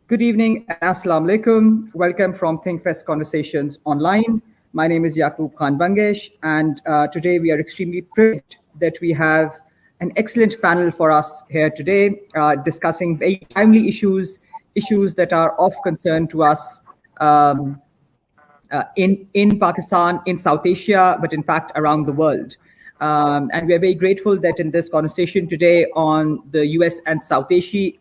Good evening and Assalamu alaikum. Welcome from ThinkFest Conversations Online. My name is Yaqub Khan Bangesh, and today we are extremely privileged that we have an excellent panel for us here today, discussing very timely issues that are of concern to us in Pakistan, in South Asia, but in fact around the world. And we are very grateful that in this conversation today on the US and South Asia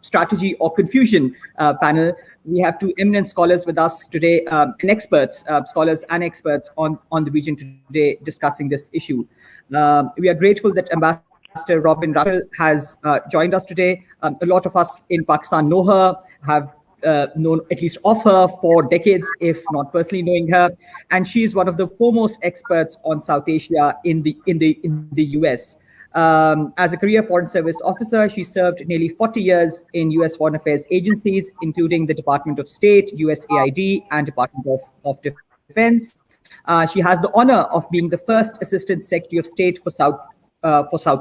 strategy or confusion panel, we have two eminent scholars with us today, and experts, scholars and experts on the region today discussing this issue. We are grateful that Ambassador Robin Rahpel has joined us today. A lot of us in Pakistan know her, have known at least of her for decades, if not personally knowing her, and she is one of the foremost experts on South Asia in the US. As a career Foreign Service officer, she served nearly 40 years in US foreign affairs agencies, including the Department of State, USAID, and Department of Defense. She has the honor of being the first Assistant Secretary of State for South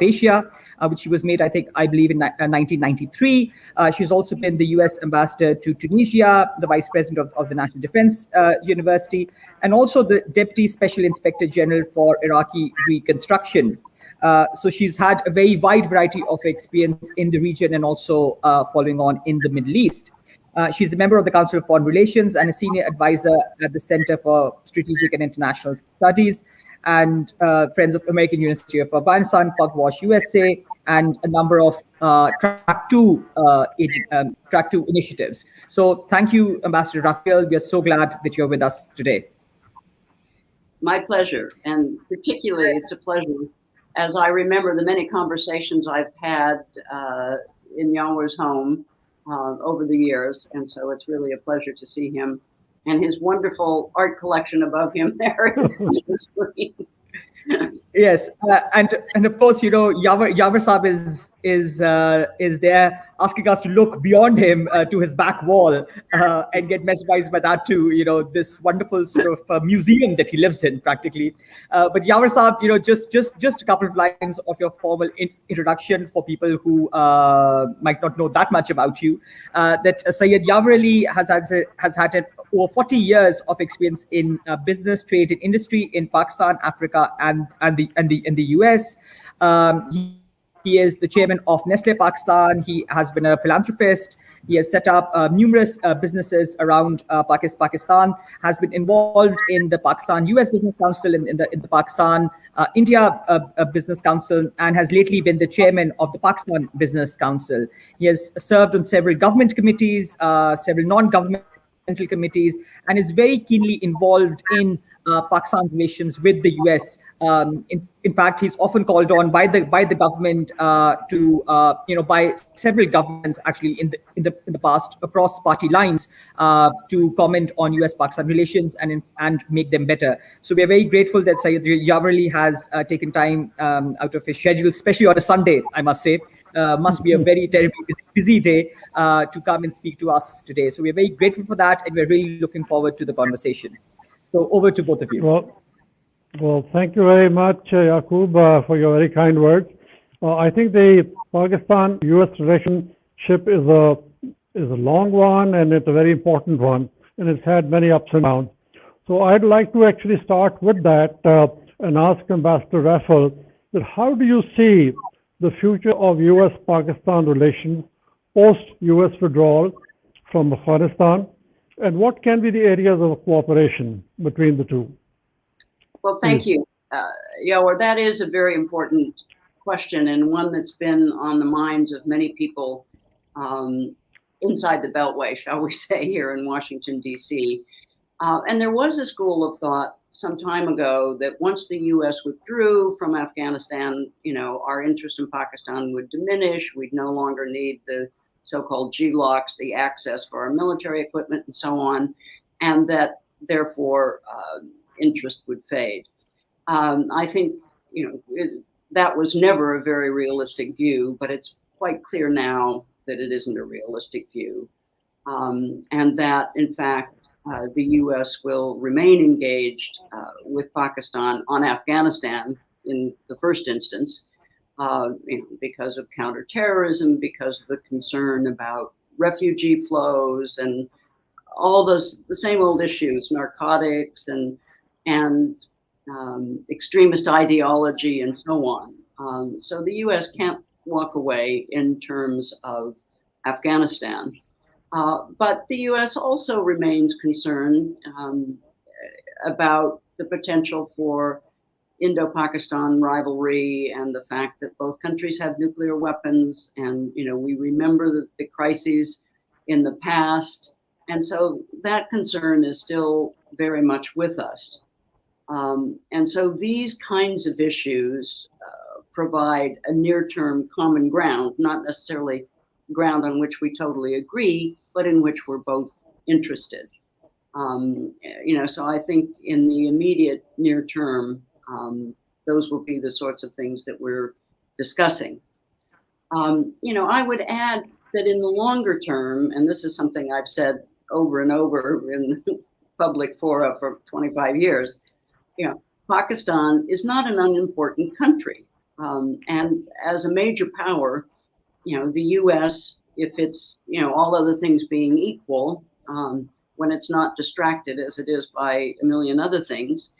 Asia, which she was made, I believe, in 1993. She's also been the U.S. ambassador to Tunisia, the vice president of the National Defense University, and also the deputy special inspector general for Iraqi reconstruction. So she's had a very wide variety of experience in the region and also following on in the Middle East. She's a member of the Council of Foreign Relations and a senior advisor at the Center for Strategic and International Studies, and Friends of American University of Afghanistan, Pugwash, USA, and a number of Track 2 initiatives. So thank you, Ambassador Rahpel. We are so glad that you're with us today. My pleasure, and particularly it's a pleasure as I remember the many conversations I've had in Yawar's home over the years, and so it's really a pleasure to see him and his wonderful art collection above him there. Yes, and of course, Yawar Saab is there asking us to look beyond him to his back wall and get mesmerized by that too. This wonderful sort of museum that he lives in, practically. But Yawar Saab, just a couple of lines of your formal introduction for people who might not know that much about you. That Syed Yawar Ali has had over 40 years of experience in business, trade, and industry in Pakistan, Africa, and the US. He is the chairman of Nestle Pakistan. He has been a philanthropist. He has set up numerous businesses around Pakistan, has been involved in the Pakistan-US Business Council, in the Pakistan-India Business Council, and has lately been the chairman of the Pakistan Business Council. He has served on several government committees, several non-governmental committees, and is very keenly involved in Pakistan relations with the US. In fact, he's often called on by the government by several governments actually in the past across party lines to comment on US-Pakistan relations and make them better. So we are very grateful that Syed Yawar Ali has taken time out of his schedule, especially on a Sunday, I must say. Must be a very terribly busy day to come and speak to us today. So we're very grateful for that, and we're really looking forward to the conversation. So over to both of you. Well, thank you very much, Yaqub, for your very kind words. I think the Pakistan-US relationship is a long one, and it's a very important one, and it's had many ups and downs. So I'd like to actually start with that and ask Ambassador Rahpel that how do you see the future of US-Pakistan relations post-US withdrawal from Afghanistan, and what can be the areas of cooperation between the two? Well, thank you, Yawar. That is a very important question, and one that's been on the minds of many people inside the Beltway, shall we say, here in Washington, D.C. And there was a school of thought some time ago that once the U.S. withdrew from Afghanistan, our interest in Pakistan would diminish. We'd no longer need the so-called GLOCs, the access for our military equipment and so on, and that therefore interest would fade. I think, that was never a very realistic view, but it's quite clear now that it isn't a realistic view, and that in fact, the U.S. will remain engaged with Pakistan on Afghanistan in the first instance, because of counterterrorism, because of the concern about refugee flows and all the same old issues, narcotics and extremist ideology and so on. So the U.S. can't walk away in terms of Afghanistan. But the U.S. also remains concerned about the potential for Indo-Pakistan rivalry and the fact that both countries have nuclear weapons. And, we remember the crises in the past. And so that concern is still very much with us. And so these kinds of issues provide a near-term common ground, not necessarily ground on which we totally agree, but in which we're both interested. So I think in the immediate near term, those will be the sorts of things that we're discussing. I would add that in the longer term, and this is something I've said over and over in public fora for 25 years, Pakistan is not an unimportant country. And as a major power, the U.S., if it's, all other things being equal, when it's not distracted as it is by a million other things,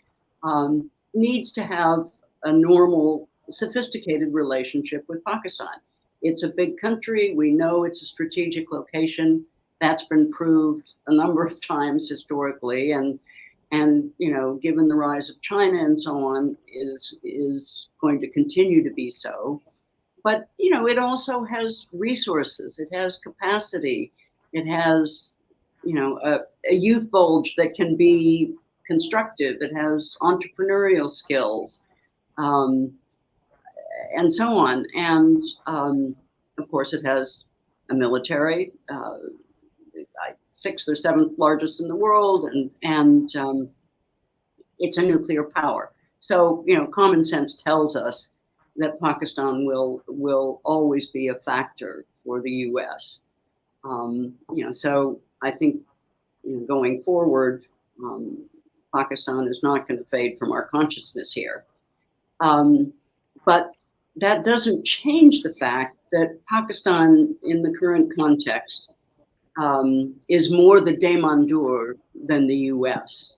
needs to have a normal, sophisticated relationship with Pakistan. It's a big country. We know it's a strategic location. That's been proved a number of times historically, and given the rise of China and so on, is going to continue to be so. But it also has resources. It has capacity. It has a youth bulge that can be constructive. It has entrepreneurial skills, and so on. And of course, it has a military, sixth or seventh largest in the world, and it's a nuclear power. So common sense tells us that Pakistan will always be a factor for the U.S. So I think going forward, Pakistan is not going to fade from our consciousness here. But that doesn't change the fact that Pakistan, in the current context, is more the demandeur than the U.S.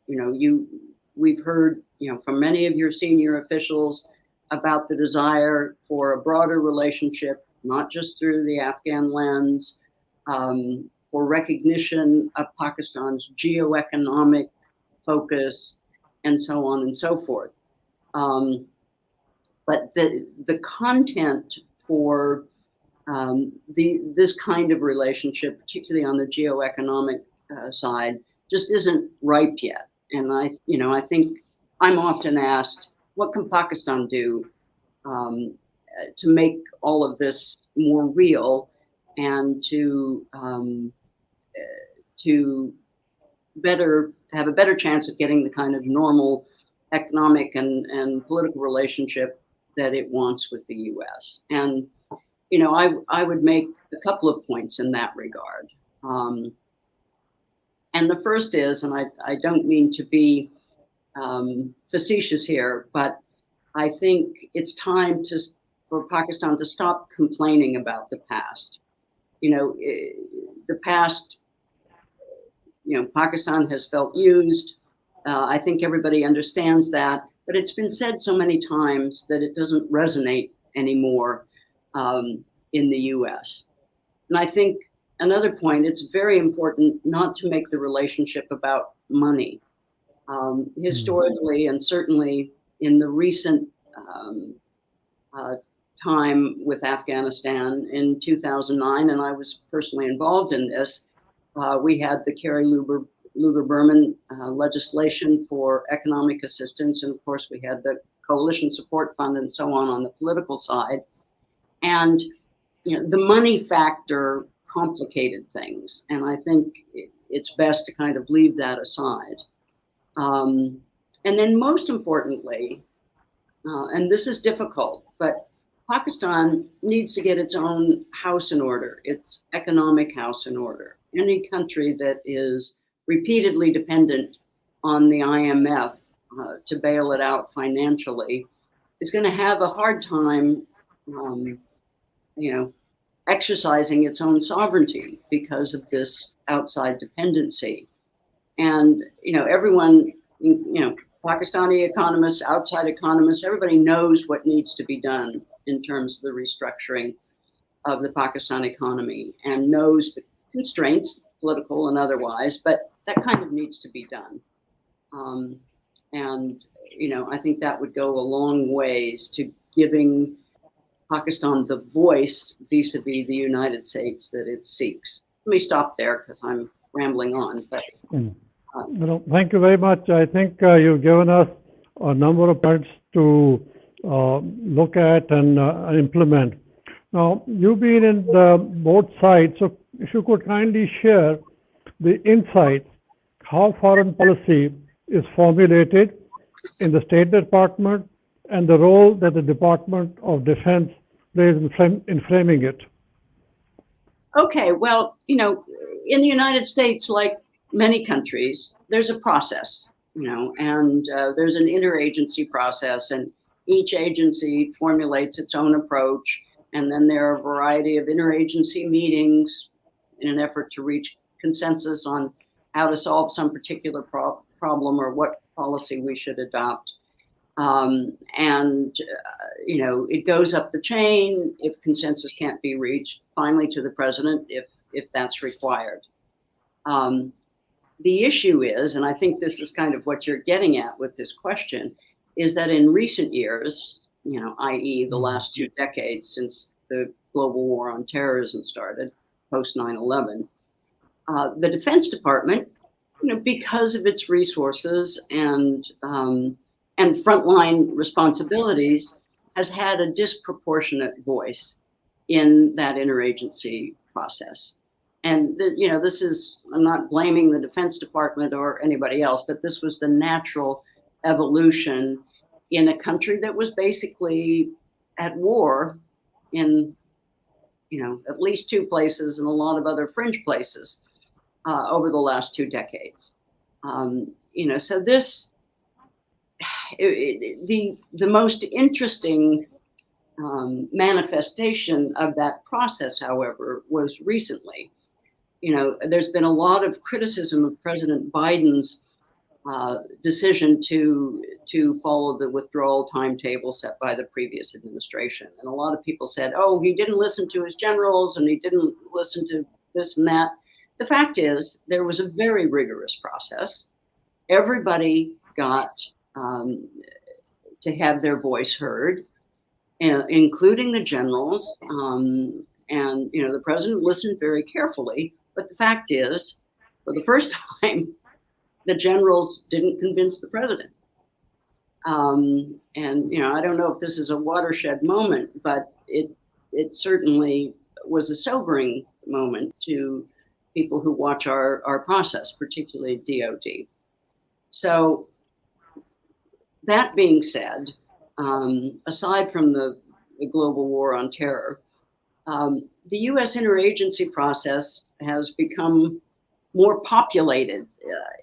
We've heard from many of your senior officials about the desire for a broader relationship, not just through the Afghan lens, for recognition of Pakistan's geoeconomic focus, and so on and so forth. But the content for this kind of relationship, particularly on the geoeconomic side, just isn't ripe yet. And I think I'm often asked, what can Pakistan do to make all of this more real and to have a better chance of getting the kind of normal economic and political relationship that it wants with the U.S. And I would make a couple of points in that regard. And the first is, and I don't mean to be facetious here, but I think it's time for Pakistan to stop complaining about the past. The past, Pakistan has felt used. I think everybody understands that, but it's been said so many times that it doesn't resonate anymore in the U.S. And I think another point, it's very important not to make the relationship about money. Historically, and certainly in the recent time with Afghanistan in 2009, and I was personally involved in this, we had the Kerry Lugar-Berman legislation for economic assistance, and of course we had the Coalition Support Fund and so on the political side. And the money factor complicated things, and I think it's best to kind of leave that aside. And then most importantly, and this is difficult, but Pakistan needs to get its own house in order, its economic house in order. Any country that is repeatedly dependent on the IMF to bail it out financially is going to have a hard time, exercising its own sovereignty because of this outside dependency. And, everyone, Pakistani economists, outside economists, everybody knows what needs to be done in terms of the restructuring of the Pakistan economy and knows the constraints, political and otherwise, but that kind of needs to be done. And, I think that would go a long ways to giving Pakistan the voice vis-a-vis the United States that it seeks. Let me stop there because I'm rambling on. But thank you very much. I think you've given us a number of points to look at and implement. Now, you've been in both sides, so if you could kindly share the insights, how foreign policy is formulated in the State Department and the role that the Department of Defense plays in framing it. Okay, well, in the United States, like many countries, there's a process, and there's an interagency process, and each agency formulates its own approach, and then there are a variety of interagency meetings in an effort to reach consensus on how to solve some particular problem or what policy we should adopt. It goes up the chain if consensus can't be reached, finally to the president if that's required. The issue is, and I think this is kind of what you're getting at with this question, is that in recent years, i.e. the last 2 decades since the global war on terrorism started, post 9/11, the Defense Department, because of its resources and frontline responsibilities, has had a disproportionate voice in that interagency process. And this is, I'm not blaming the Defense Department or anybody else, but this was the natural evolution in a country that was basically at war in, at least 2 places and a lot of other fringe places over the last 2 decades. So this, the most interesting manifestation of that process, however, was recently. There's been a lot of criticism of President Biden's decision to follow the withdrawal timetable set by the previous administration. And a lot of people said, oh, he didn't listen to his generals and he didn't listen to this and that. The fact is, there was a very rigorous process. Everybody got to have their voice heard, including the generals. And the president listened very carefully. But the fact is, for the first time, the generals didn't convince the president. And I don't know if this is a watershed moment, but it certainly was a sobering moment to people who watch our process, particularly DOD. So that being said, aside from the global war on terror, the U.S. interagency process has become more populated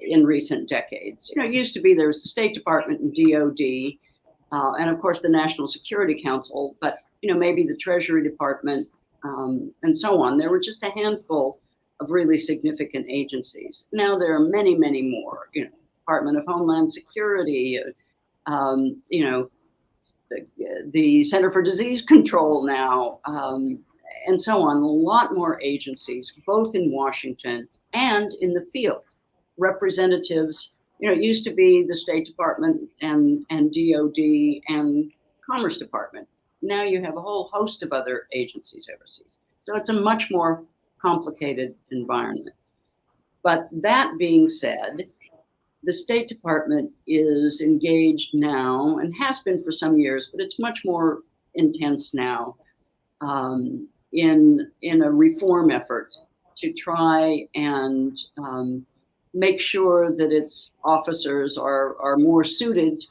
in recent decades. It used to be there was the State Department and DOD, and of course the National Security Council, but maybe the Treasury Department and so on. There were just a handful of really significant agencies. Now there are many, many more. Department of Homeland Security, the Center for Disease Control now, and so on. A lot more agencies, both in Washington and in the field. Representatives, it used to be the State Department and DOD and Commerce Department. Now you have a whole host of other agencies overseas. So it's a much more complicated environment. But that being said, the State Department is engaged now, and has been for some years, but it's much more intense now, in a reform effort to try and make sure that its officers are more suited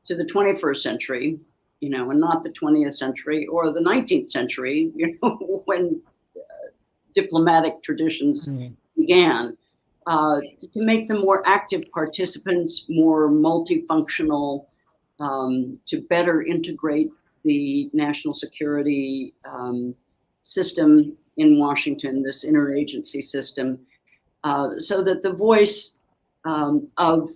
to the 21st century, and not the 20th century or the 19th century, when diplomatic traditions began, to make them more active participants, more multifunctional, to better integrate the national security system in Washington, this interagency system, so that the voice of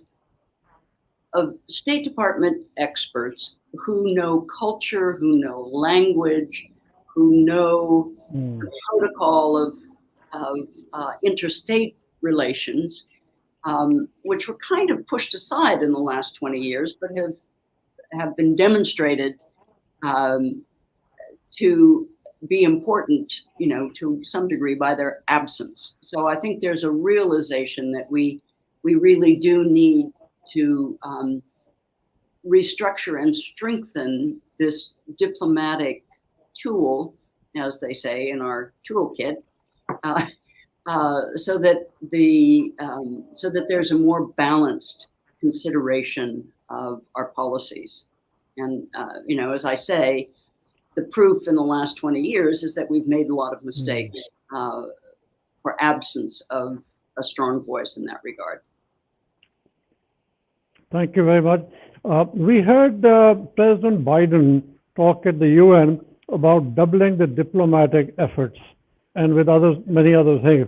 State Department experts who know culture, who know language, who know the protocol of interstate relations, which were kind of pushed aside in the last 20 years, but have been demonstrated to be important, to some degree by their absence. So I think there's a realization that we really do need to restructure and strengthen this diplomatic tool, as they say in our toolkit, so that there's a more balanced consideration of our policies. And as I say, the proof in the last 20 years is that we've made a lot of mistakes for absence of a strong voice in that regard. Thank you very much. We heard President Biden talk at the UN about doubling the diplomatic efforts and with many other things.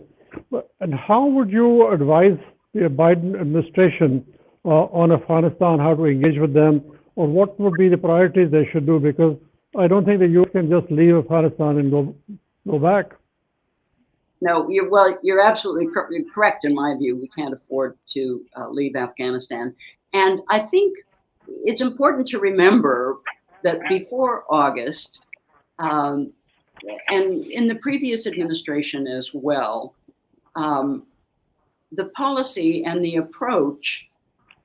And how would you advise the Biden administration on Afghanistan, how to engage with them, or what would be the priorities they should do? Because I don't think the U.S. can just leave Afghanistan and go back. No, you're absolutely correct in my view. We can't afford to leave Afghanistan. And I think it's important to remember that before August, and in the previous administration as well, the policy and the approach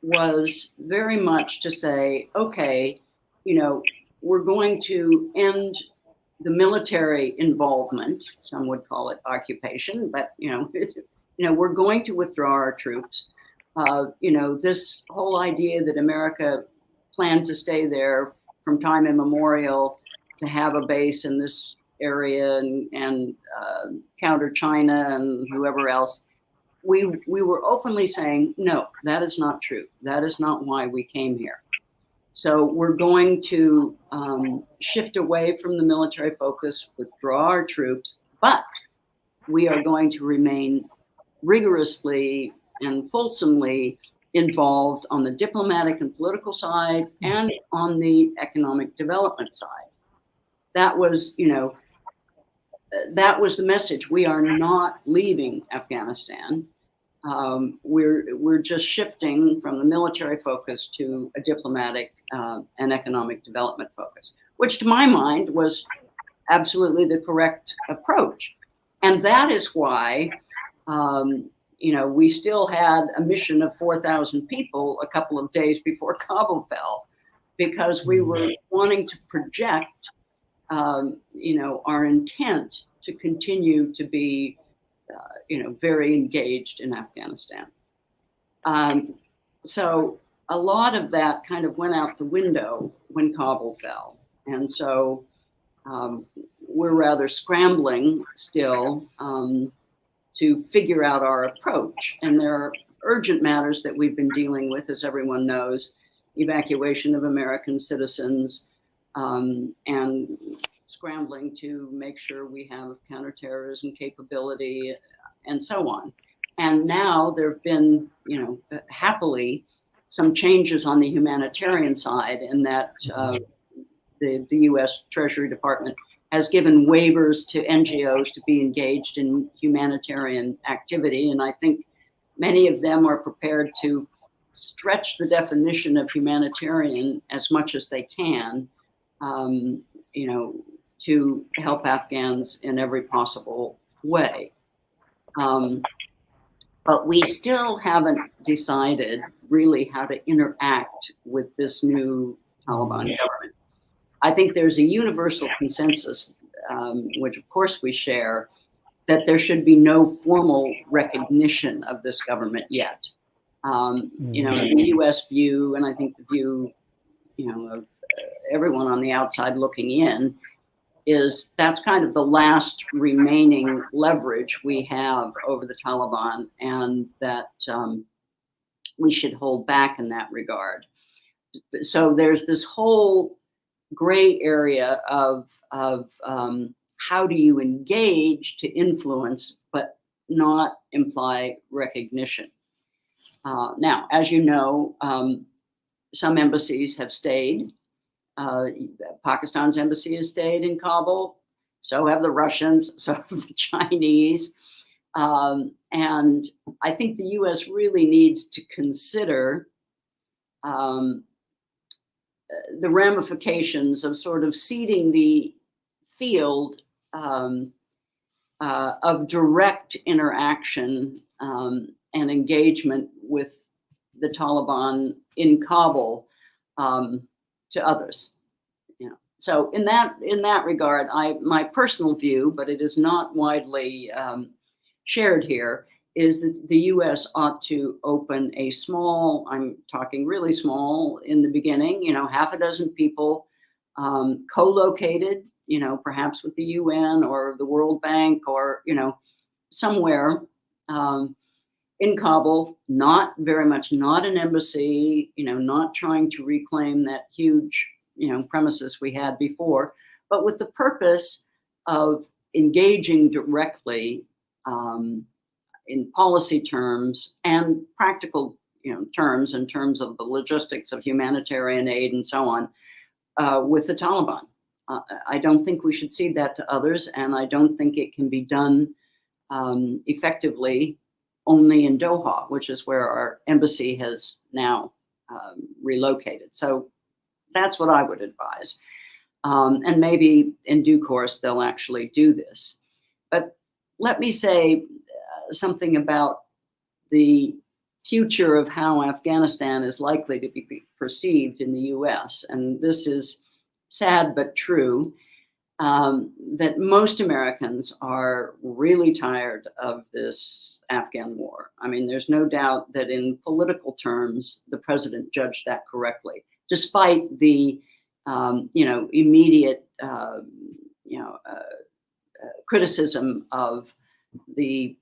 was very much to say, okay, we're going to end the military involvement. Some would call it occupation, but we're going to withdraw our troops. This whole idea that America planned to stay there from time immemorial, to have a base in this area and counter China and whoever else, we were openly saying, no, that is not true. That is not why we came here. So we're going to shift away from the military focus, withdraw our troops, but we are going to remain rigorously and fulsomely involved on the diplomatic and political side and on the economic development side. That was, that was the message. We are not leaving Afghanistan. We're just shifting from the military focus to a diplomatic and economic development focus, which to my mind was absolutely the correct approach. And that is why, we still had a mission of 4,000 people a couple of days before Kabul fell, because we were wanting to project, our intent to continue to be, very engaged in Afghanistan. So a lot of that kind of went out the window when Kabul fell. And so we're rather scrambling still to figure out our approach. And there are urgent matters that we've been dealing with, as everyone knows: evacuation of American citizens, and scrambling to make sure we have counterterrorism capability, and so on. And now there have been, happily, some changes on the humanitarian side, in that the U.S. Treasury Department has given waivers to NGOs to be engaged in humanitarian activity. And I think many of them are prepared to stretch the definition of humanitarian as much as they can, to help Afghans in every possible way. But we still haven't decided really how to interact with this new Taliban government. I think there's a universal consensus, which of course we share, that there should be no formal recognition of this government yet. The U.S. view, and I think the view, of everyone on the outside looking in, is that's kind of the last remaining leverage we have over the Taliban, and that we should hold back in that regard. So there's this whole gray area of how do you engage to influence, but not imply recognition? Now, as you know, some embassies have stayed. Pakistan's embassy has stayed in Kabul. So have the Russians, so have the Chinese. And I think the US really needs to consider the ramifications of sort of ceding the field of direct interaction and engagement with the Taliban in Kabul to others. You know, so in that regard, my personal view, but it is not widely shared here, is that the U.S. ought to open a small, I'm talking really small in the beginning, you know, half a dozen people co-located, you know, perhaps with the UN or the World Bank or, you know, somewhere in Kabul, not an embassy, you know, not trying to reclaim that huge, you know, premises we had before, but with the purpose of engaging directly in policy terms and practical, you know, terms in terms of the logistics of humanitarian aid and so on with the Taliban. I don't think we should cede that to others, and I don't think it can be done effectively only in Doha, which is where our embassy has now relocated. So that's what I would advise. And maybe in due course, they'll actually do this. But let me say something about the future of how Afghanistan is likely to be perceived in the US. And this is sad but true, that most Americans are really tired of this Afghan war. I mean, there's no doubt that in political terms, the president judged that correctly, despite the immediate criticism of the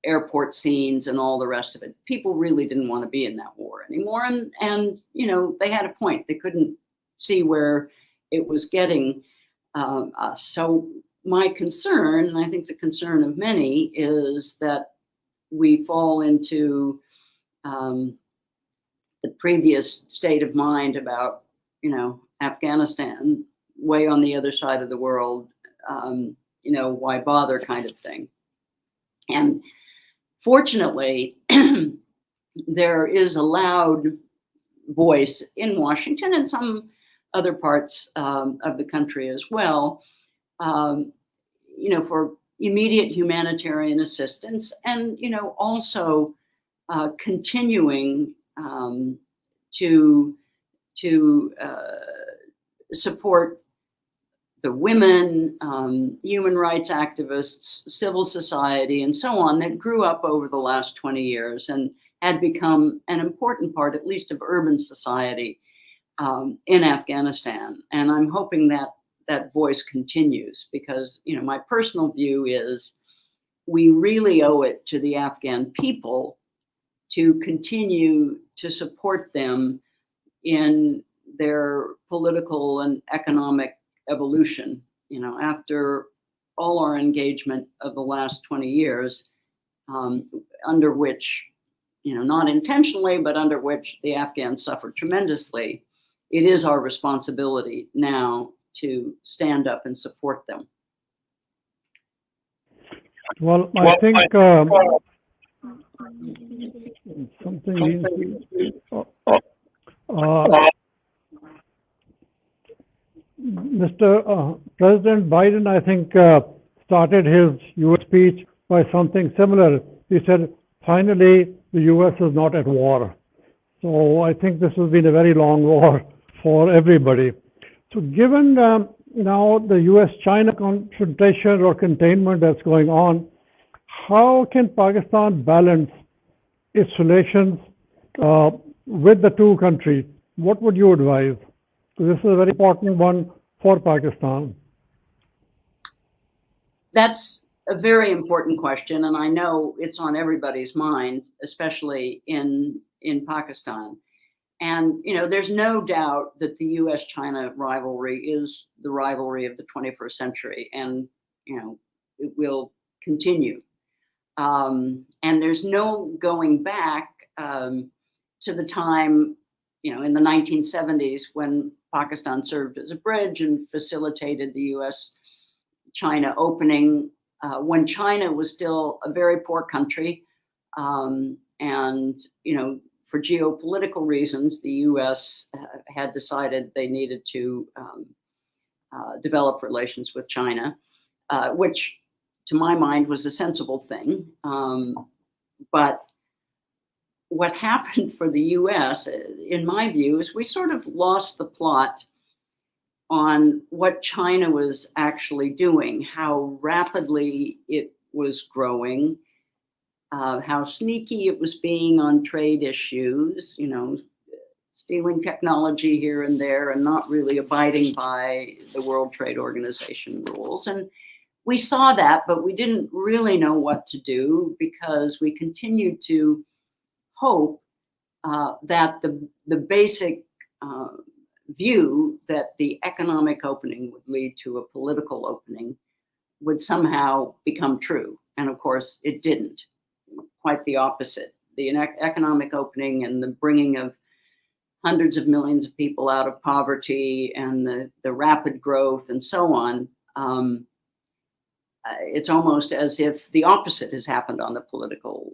airport scenes and all the rest of it. People really didn't want to be in that war anymore, and you know, they had a point. They couldn't see where it was getting us. So my concern, and I think the concern of many, is that we fall into the previous state of mind about, you know, Afghanistan, way on the other side of the world, you know, why bother kind of thing. And fortunately, there is a loud voice in Washington and some other parts of the country as well, you know, for immediate humanitarian assistance, and, you know, also continuing to support the women, human rights activists, civil society, and so on, that grew up over the last 20 years and had become an important part, at least of urban society in Afghanistan. And I'm hoping that that voice continues, because, you know, my personal view is we really owe it to the Afghan people to continue to support them in their political and economic evolution. You know, after all our engagement of the last 20 years, under which, you know, not intentionally, but under which the Afghans suffered tremendously, it is our responsibility now to stand up and support them. Well, I think something Mr. President Biden, I think, started his U.S. speech by something similar. He said, finally, the U.S. is not at war. So I think this has been a very long war for everybody. So given now the U.S.-China confrontation or containment that's going on, how can Pakistan balance its relations with the two countries? What would you advise? This is a very important one for Pakistan. That's a very important question, and I know it's on everybody's mind, especially in Pakistan. And, you know, there's no doubt that the U.S.-China rivalry is the rivalry of the 21st century. And, it will continue. And there's no going back to the time, in the 1970s when Pakistan served as a bridge and facilitated the US-China opening, when China was still a very poor country. And, for geopolitical reasons, the US had decided they needed to develop relations with China, which to my mind was a sensible thing. But what happened for the US, in my view, is we sort of lost the plot on what China was actually doing, how rapidly it was growing, how sneaky it was being on trade issues, stealing technology here and there and not really abiding by the World Trade Organization rules. And we saw that, but we didn't really know what to do because we continued to hope that the basic view that the economic opening would lead to a political opening would somehow become true. And of course, it didn't. Quite the opposite. The economic opening and the bringing of hundreds of millions of people out of poverty and the rapid growth and so on, it's almost as if the opposite has happened on the political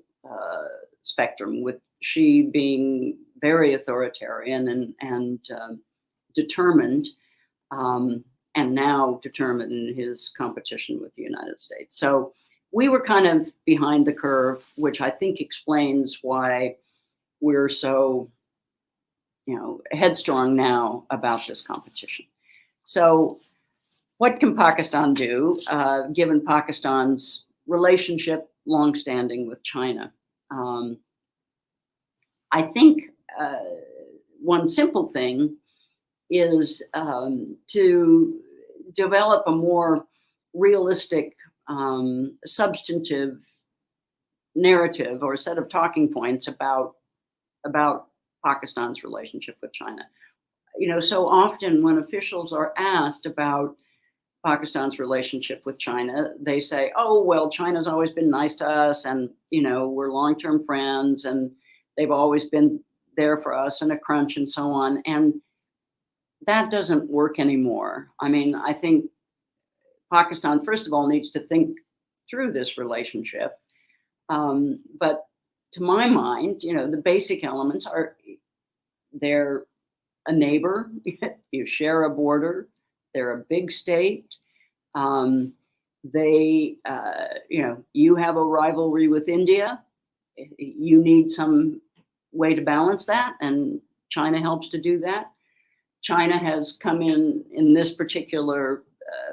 spectrum, with Xi being very authoritarian and determined, and now determined in his competition with the United States. So we were kind of behind the curve, which I think explains why we're so, headstrong now about this competition. So what can Pakistan do, given Pakistan's relationship longstanding with China? I think one simple thing is to develop a more realistic, substantive narrative or set of talking points about Pakistan's relationship with China. So often when officials are asked about Pakistan's relationship with China, they say, oh, well, China's always been nice to us and, we're long-term friends and they've always been there for us in a crunch and so on. And that doesn't work anymore. I mean, I think Pakistan, first of all, needs to think through this relationship. But to my mind, the basic elements are they're a neighbor, you share a border, they're a big state. They, you have a rivalry with India. You need some way to balance that, and China helps to do that. China has come in this particular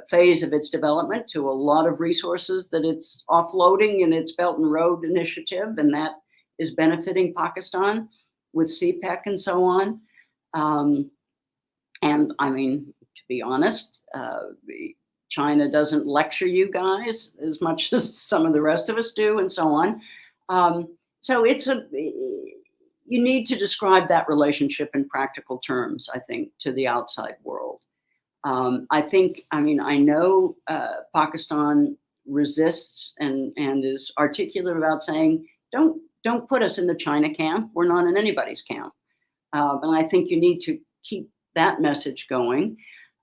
phase of its development to a lot of resources that it's offloading in its Belt and Road Initiative, and that is benefiting Pakistan with CPEC and so on. And I mean, to be honest, China doesn't lecture you guys as much as some of the rest of us do, and so on. So you need to describe that relationship in practical terms, I think, to the outside world. I know Pakistan resists and is articulate about saying, don't put us in the China camp. We're not in anybody's camp. And I think you need to keep that message going.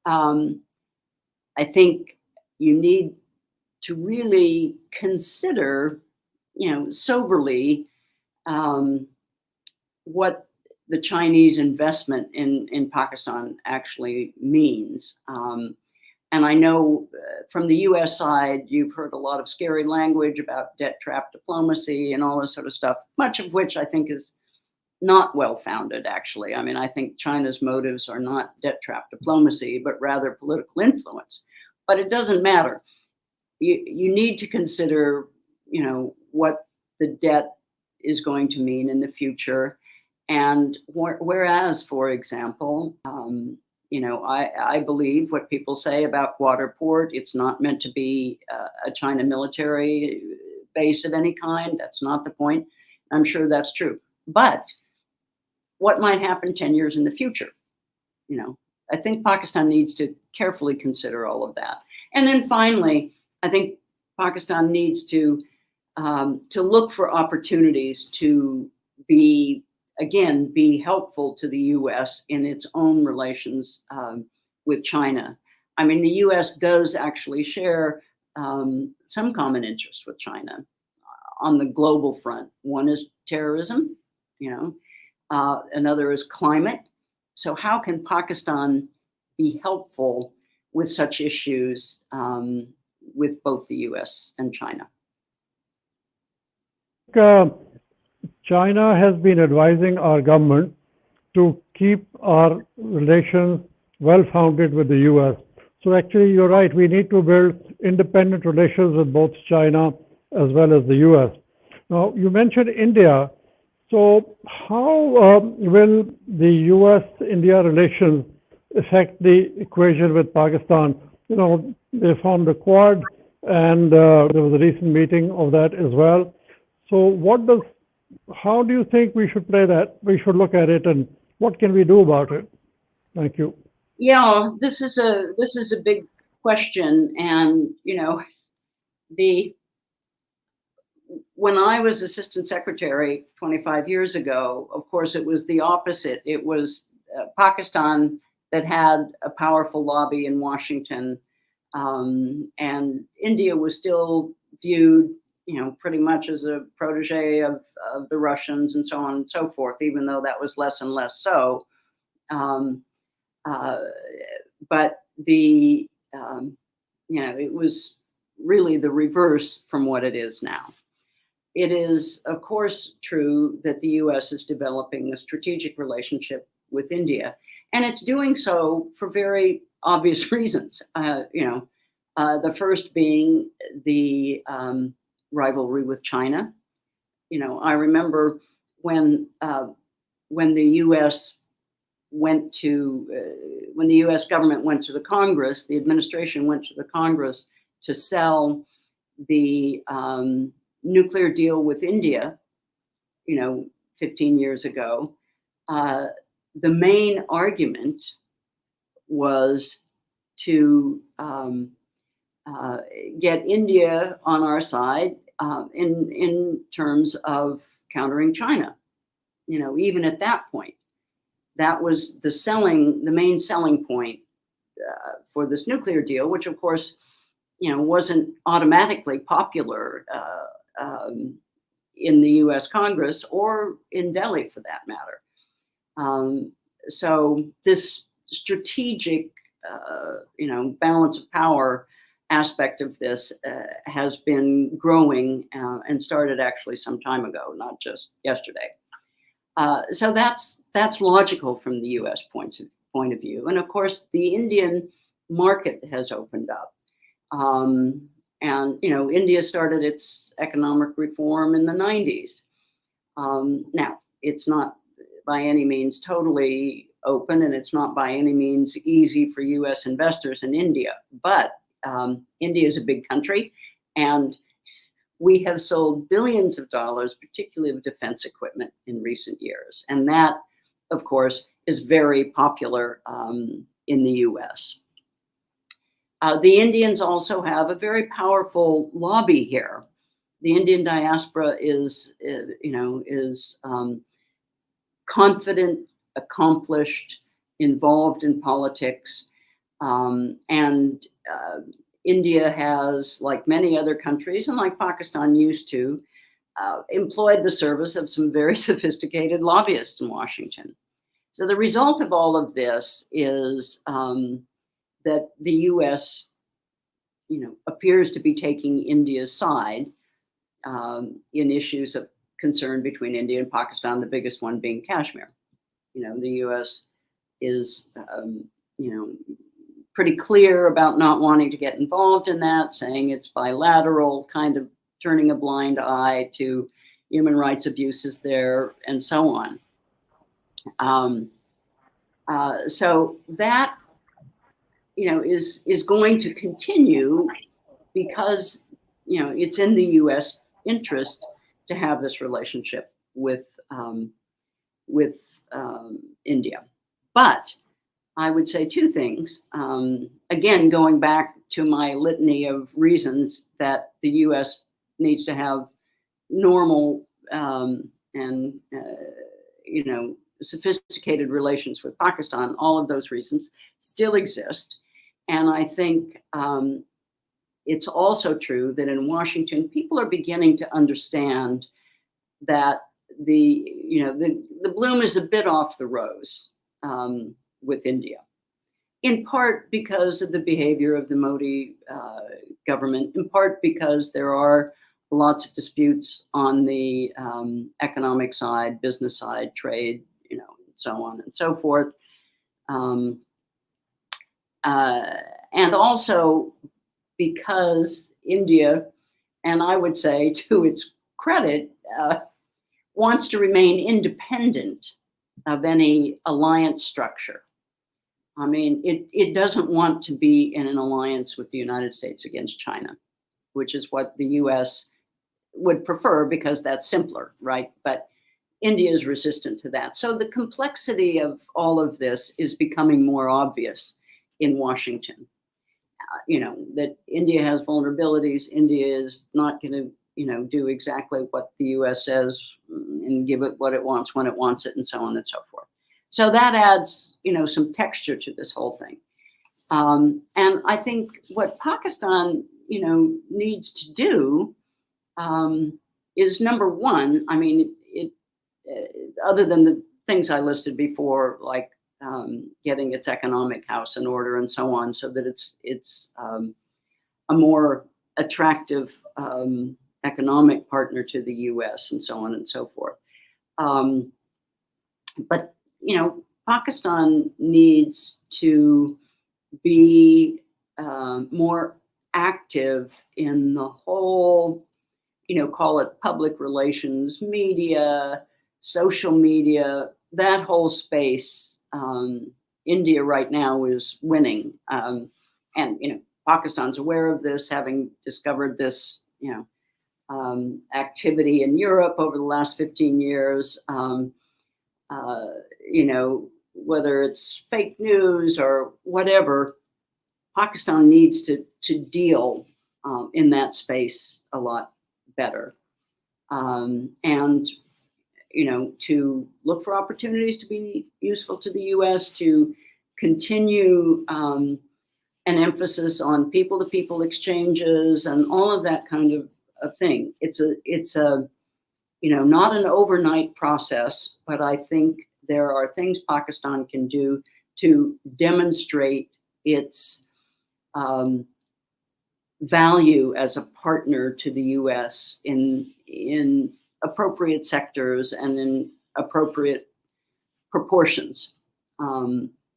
I think you need to really consider, soberly, what the Chinese investment in Pakistan actually means. And I know from the US side, you've heard a lot of scary language about debt trap diplomacy and all this sort of stuff, much of which I think is not well-founded, actually. I mean, I think China's motives are not debt trap diplomacy, but rather political influence. But it doesn't matter. You need to consider, what the debt is going to mean in the future. And whereas, for example, I believe what people say about Waterport, it's not meant to be a China military base of any kind. That's not the point. I'm sure that's true. But what might happen 10 years in the future? I think Pakistan needs to carefully consider all of that. And then finally, I think Pakistan needs to look for opportunities to be helpful to the U.S. in its own relations with China. I mean, the U.S. does actually share some common interests with China on the global front. One is terrorism, another is climate. So how can Pakistan be helpful with such issues with both the U.S. and China? China has been advising our government to keep our relations well-founded with the U.S. So actually, you're right, we need to build independent relations with both China as well as the U.S. Now, you mentioned India. So how will the U.S.-India relations affect the equation with Pakistan? They formed a Quad, and there was a recent meeting of that as well. So how do you think we should play that? We should look at it, and what can we do about it? Thank you. Yeah, this is a big question, and when I was assistant secretary 25 years ago, of course, it was the opposite. It was Pakistan that had a powerful lobby in Washington, and India was still viewed, pretty much as a protege of the Russians and so on and so forth, even though that was less and less so. But it was really the reverse from what it is now. It is, of course, true that the U.S. is developing a strategic relationship with India, and it's doing so for very obvious reasons. The first being the rivalry with China. I remember when the U.S. when the U.S. government went to the Congress, the administration went to the Congress to sell the nuclear deal with India, 15 years ago. The main argument was to get India on our side in terms of countering China. Even at that point, that was the main selling point for this nuclear deal, which of course, wasn't automatically popular in the U.S. Congress or in Delhi for that matter. So this strategic, balance of power aspect of this has been growing and started actually some time ago, not just yesterday. So that's logical from the U.S. point of view. And of course, the Indian market has opened up. And India started its economic reform in the 90s. Now, it's not by any means totally open, and it's not by any means easy for U.S. investors in India. But India is a big country, and we have sold billions of dollars, particularly of defense equipment, in recent years. And that, of course, is very popular in the U.S. The Indians also have a very powerful lobby here. The Indian diaspora is confident, accomplished, involved in politics, and India has, like many other countries, and like Pakistan used to, employed the service of some very sophisticated lobbyists in Washington. So the result of all of this is that the U.S., appears to be taking India's side in issues of concern between India and Pakistan, the biggest one being Kashmir. The U.S. is, pretty clear about not wanting to get involved in that, saying it's bilateral, kind of turning a blind eye to human rights abuses there, and so on. So that, is going to continue because, it's in the U.S. interest to have this relationship with India. But I would say two things. Again, going back to my litany of reasons that the U.S. needs to have normal and sophisticated relations with Pakistan. All of those reasons still exist, and I think it's also true that in Washington, people are beginning to understand that the bloom is a bit off the rose with India, in part because of the behavior of the Modi government, in part because there are lots of disputes on the economic side, business side, trade, so on and so forth. And also because India, and I would say to its credit, wants to remain independent of any alliance structure. I mean, it doesn't want to be in an alliance with the United States against China, which is what the US would prefer because that's simpler, right? But India is resistant to that. So the complexity of all of this is becoming more obvious in Washington. That India has vulnerabilities. India is not going to, do exactly what the US says and give it what it wants when it wants it, and so on and so forth. So that adds, some texture to this whole thing. And I think what Pakistan, needs to do is, number one, I mean, other than the things I listed before, like getting its economic house in order and so on, so that it's a more attractive economic partner to the US and so on and so forth. But, Pakistan needs to be more active in the whole, call it public relations, media, social media, that whole space. India right now is winning. And, Pakistan's aware of this, having discovered this, activity in Europe over the last 15 years. Whether it's fake news or whatever, Pakistan needs to deal in that space a lot better. And, to look for opportunities to be useful to the US, to continue an emphasis on people-to-people exchanges and all of that kind of thing. It's a not an overnight process, but I think there are things Pakistan can do to demonstrate its value as a partner to the US in appropriate sectors and in appropriate proportions.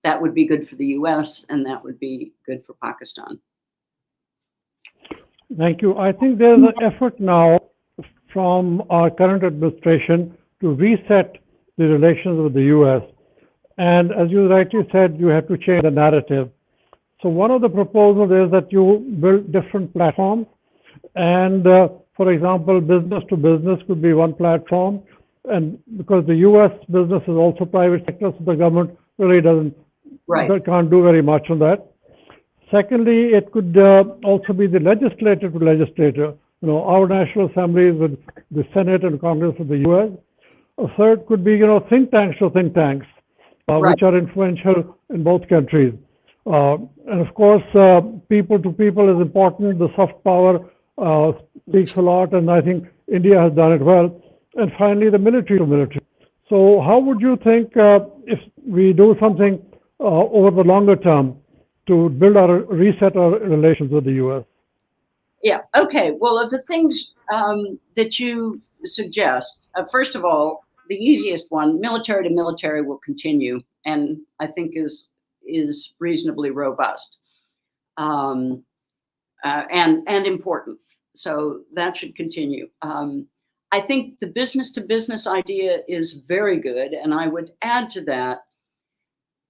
That would be good for the US, and that would be good for Pakistan. Thank you. I think there's an effort now from our current administration to reset the relations with the US. And as you rightly said, you have to change the narrative. So one of the proposals is that you build different platforms. And for example, business to business could be one platform. And because the US business is also private sector, so the government really can't do very much on that. Secondly, it could also be the legislator to legislator. Our National Assemblies with the Senate and Congress of the US. A third could be, think tanks to think tanks, which are influential in both countries. And of course, people to people is important. The soft power speaks a lot, and I think India has done it well. And finally, the military to military. So how would you think if we do something over the longer term to reset our relations with the US? Yeah. Okay. Well, of the things that you suggest, first of all, the easiest one, military to military, will continue, and I think is reasonably robust and important. So that should continue. I think the business to business idea is very good, and I would add to that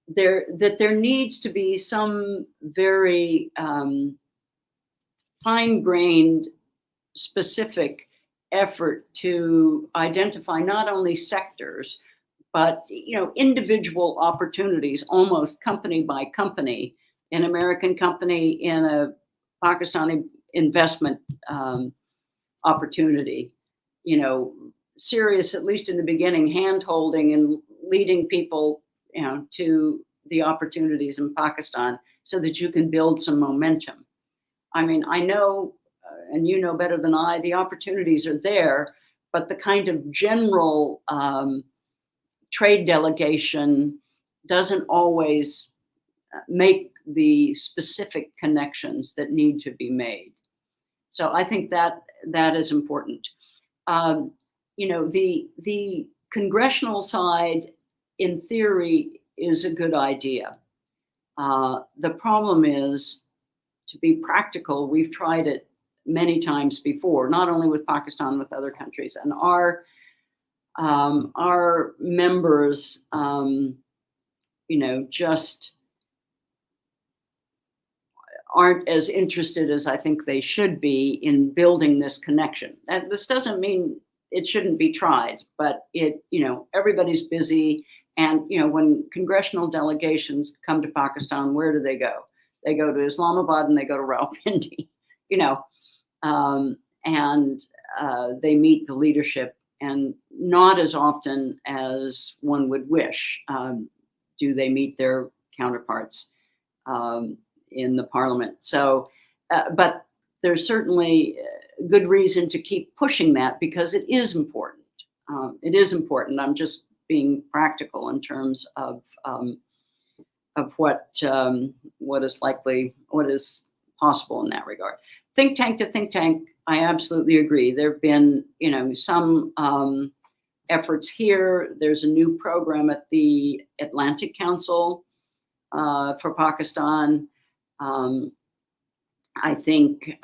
there needs to be some very fine-grained, specific effort to identify not only sectors, but individual opportunities, almost company by company, an American company in a Pakistani investment opportunity, serious, at least in the beginning, hand-holding and leading people, to the opportunities in Pakistan so that you can build some momentum. I mean, I know, and you know better than I, the opportunities are there, but the kind of general trade delegation doesn't always make the specific connections that need to be made. So I think that is important. The congressional side, in theory, is a good idea. The problem is, to be practical, we've tried it many times before, not only with Pakistan, with other countries, and our members, just aren't as interested as I think they should be in building this connection. And this doesn't mean it shouldn't be tried, but everybody's busy. And, when congressional delegations come to Pakistan, where do they go? They go to Islamabad and they go to Rawalpindi, and they meet the leadership, and not as often as one would wish do they meet their counterparts in the parliament. So, but there's certainly good reason to keep pushing that, because it is important. It is important. I'm just being practical in terms of what is possible in that regard. Think tank to think tank, I absolutely agree. There have been, some efforts here. There's a new program at the Atlantic Council for Pakistan. I think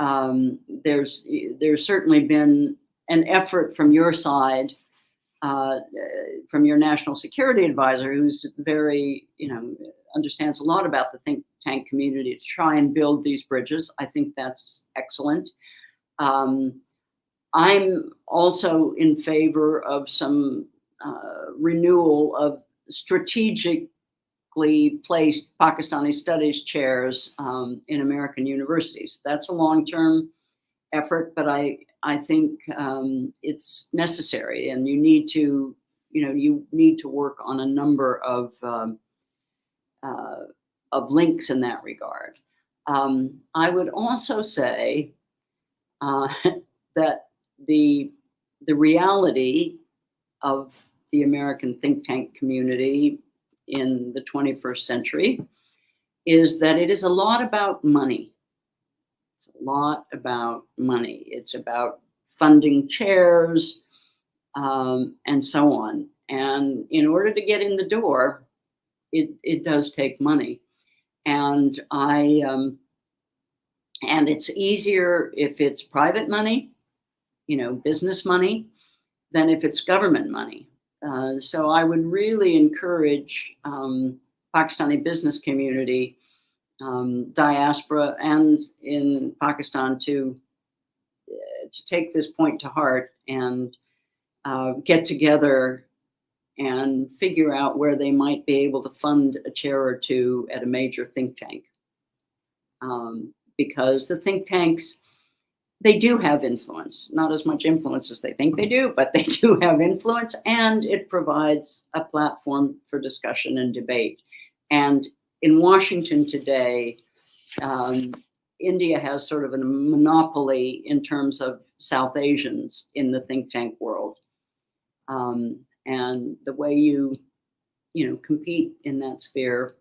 there's certainly been an effort from your side, from your national security advisor, who's very, understands a lot about the think tank community, to try and build these bridges. I think that's excellent. I'm also in favor of some renewal of strategically placed Pakistani studies chairs in American universities. That's a long-term effort, but I think it's necessary, and you need to work on a number of links in that regard. I would also say that the reality of the American think tank community in the 21st century is that it is a lot about money. It's a lot about money. It's about funding chairs and so on. And in order to get in the door, it does take money. And and it's easier if it's private money, business money, than if it's government money. So I would really encourage Pakistani business community, diaspora, and in Pakistan to take this point to heart and get together and figure out where they might be able to fund a chair or two at a major think tank. Because the think tanks, they do have influence, not as much influence as they think they do, but they do have influence, and it provides a platform for discussion and debate. And in Washington today, India has sort of a monopoly in terms of South Asians in the think tank world. And the way you compete in that sphere,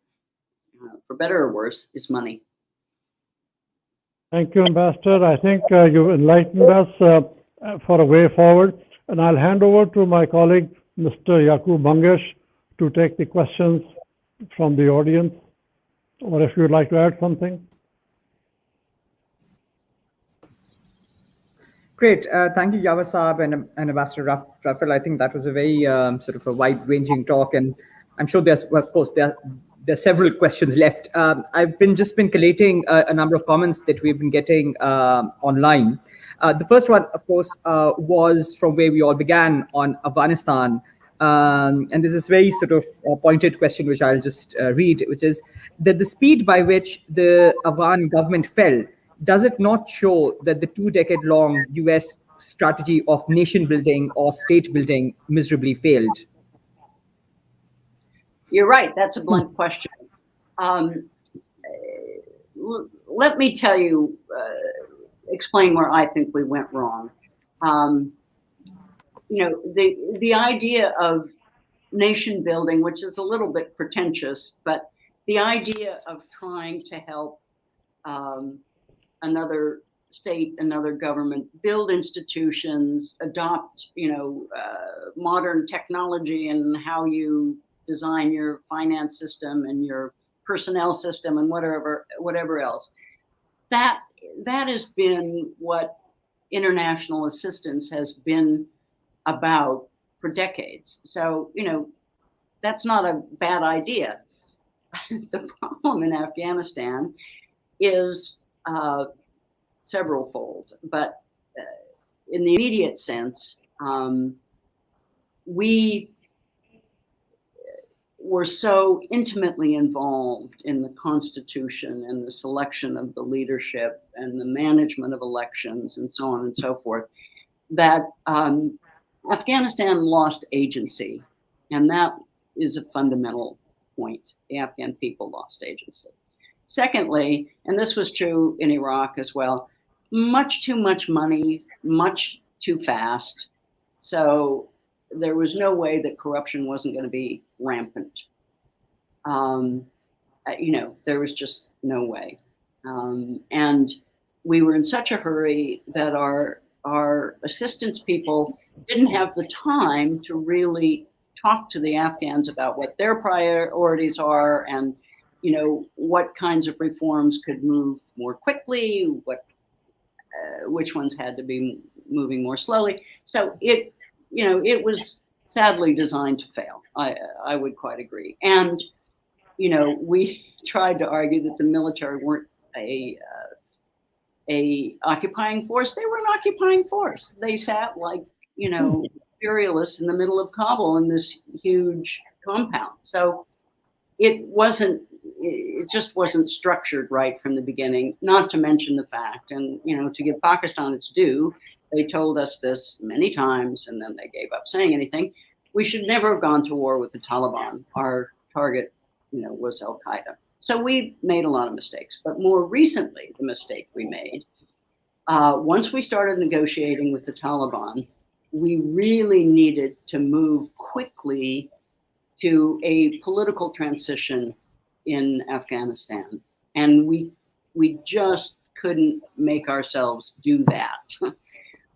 for better or worse, is money. Thank you, Ambassador. I think you've enlightened us for a way forward. And I'll hand over to my colleague, Mr. Yaqub Bangesh, to take the questions from the audience, or if you'd like to add something. Great. Thank you, Yawar Saab and Ambassador Rahpel. I think that was a very sort of a wide-ranging talk, and I'm sure there are several questions left. I've just been collating a number of comments that we've been getting online. The first one, of course, was from where we all began on Afghanistan. And there's this very sort of pointed question, which I'll just read, which is that the speed by which the Afghan government fell does it not show that the 2-decade-long US strategy of nation building or state building miserably failed? You're right. That's a blunt question. Let me tell you, explain where I think we went wrong. The idea of nation building, which is a little bit pretentious, but the idea of trying to help another state, another government build institutions, adopt, modern technology and how you design your finance system and your personnel system and whatever else. That has been what international assistance has been about for decades. So, that's not a bad idea. The problem in Afghanistan is several-fold, but in the immediate sense, we were so intimately involved in the Constitution and the selection of the leadership and the management of elections and so on and so forth, that Afghanistan lost agency. And that is a fundamental point. The Afghan people lost agency. Secondly, and this was true in Iraq as well, much too much money, much too fast. So there was no way that corruption wasn't going to be rampant. There was just no way. And we were in such a hurry that our assistance people didn't have the time to really talk to the Afghans about what their priorities are and, what kinds of reforms could move more quickly, which ones had to be moving more slowly. So it was sadly designed to fail. I would quite agree. And, we tried to argue that the military weren't a occupying force. They were an occupying force. They sat like, imperialists in the middle of Kabul in this huge compound. So it just wasn't structured right from the beginning, not to mention the fact, and, to give Pakistan its due, they told us this many times and then they gave up saying anything. We should never have gone to war with the Taliban. Our target, was Al-Qaeda. So we made a lot of mistakes, but more recently, the mistake we made, once we started negotiating with the Taliban, we really needed to move quickly to a political transition in Afghanistan. And we just couldn't make ourselves do that.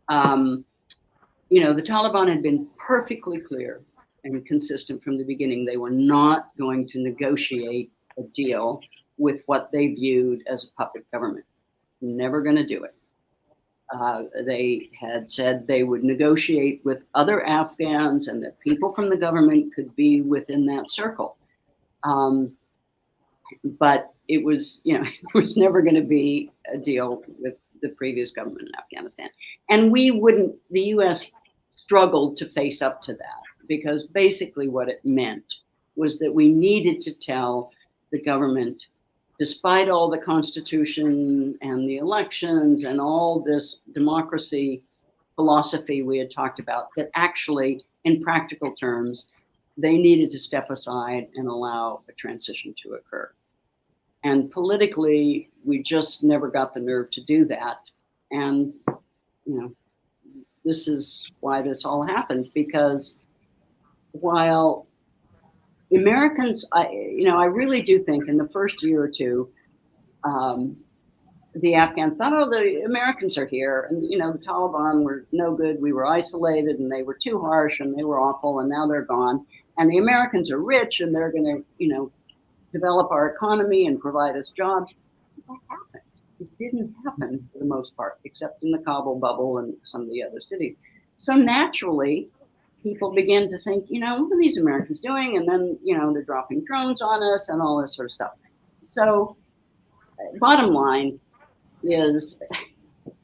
The Taliban had been perfectly clear and consistent from the beginning. They were not going to negotiate a deal with what they viewed as a puppet government. Never going to do it. They had said they would negotiate with other Afghans and that people from the government could be within that circle. But it was, it was never going to be a deal with the previous government in Afghanistan. And the US struggled to face up to that, because basically what it meant was that we needed to tell the government, despite all the Constitution and the elections and all this democracy philosophy we had talked about, that actually, in practical terms, they needed to step aside and allow a transition to occur. And politically, we just never got the nerve to do that. And, this is why this all happened, because while Americans, I really do think in the first year or two, the Afghans thought, oh, the Americans are here, and the Taliban were no good. We were isolated, and they were too harsh, and they were awful, and now they're gone. And the Americans are rich, and they're going to, develop our economy and provide us jobs. That happened. It didn't happen for the most part, except in the Kabul bubble and some of the other cities. So naturally, people begin to think, what are these Americans doing? And then, they're dropping drones on us and all this sort of stuff. So bottom line is,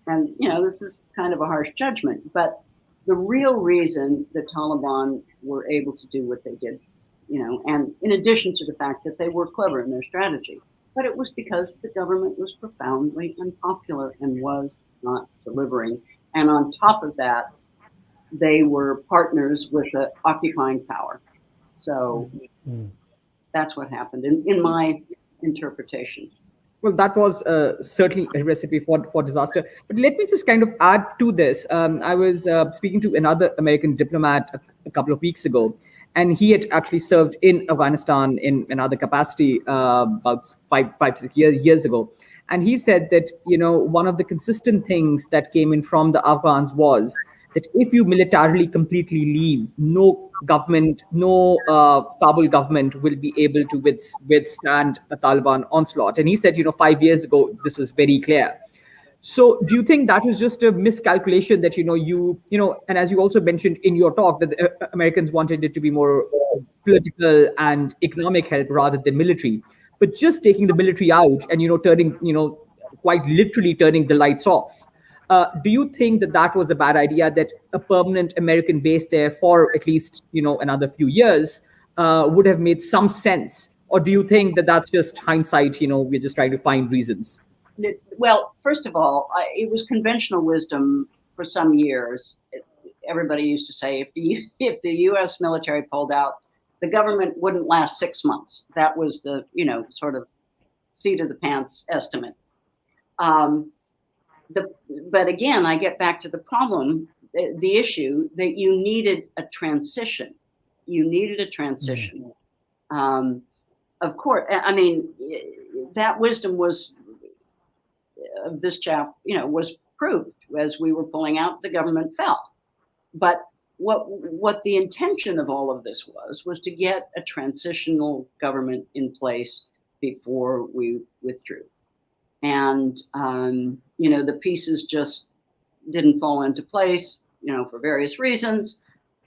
and, this is kind of a harsh judgment, but the real reason the Taliban were able to do what they did, and in addition to the fact that they were clever in their strategy, but it was because the government was profoundly unpopular and was not delivering. And on top of that, they were partners with the occupying power. So that's what happened in my interpretation. Well, that was certainly a recipe for disaster. But let me just kind of add to this. I was speaking to another American diplomat a couple of weeks ago, and he had actually served in Afghanistan in another capacity about five, 6 years ago. And he said that, one of the consistent things that came in from the Afghans was that if you militarily completely leave, no government, no Kabul government will be able to withstand a Taliban onslaught. And he said, 5 years ago, this was very clear. So do you think that was just a miscalculation that, and as you also mentioned in your talk, that the Americans wanted it to be more political and economic help rather than military, but just taking the military out and, turning, quite literally turning the lights off. Do you think that that was a bad idea, that a permanent American base there for at least, another few years would have made some sense? Or do you think that that's just hindsight, we're just trying to find reasons? Well, first of all, it was conventional wisdom for some years. Everybody used to say if the U.S. military pulled out, the government wouldn't last 6 months. That was the, sort of seat of the pants estimate. But again, I get back to the problem, the issue that you needed a transition. You needed a transition. Of course, I mean, that wisdom was of this chap, was proved as we were pulling out. The government fell. But what the intention of all of this was to get a transitional government in place before we withdrew. And, the pieces just didn't fall into place, for various reasons.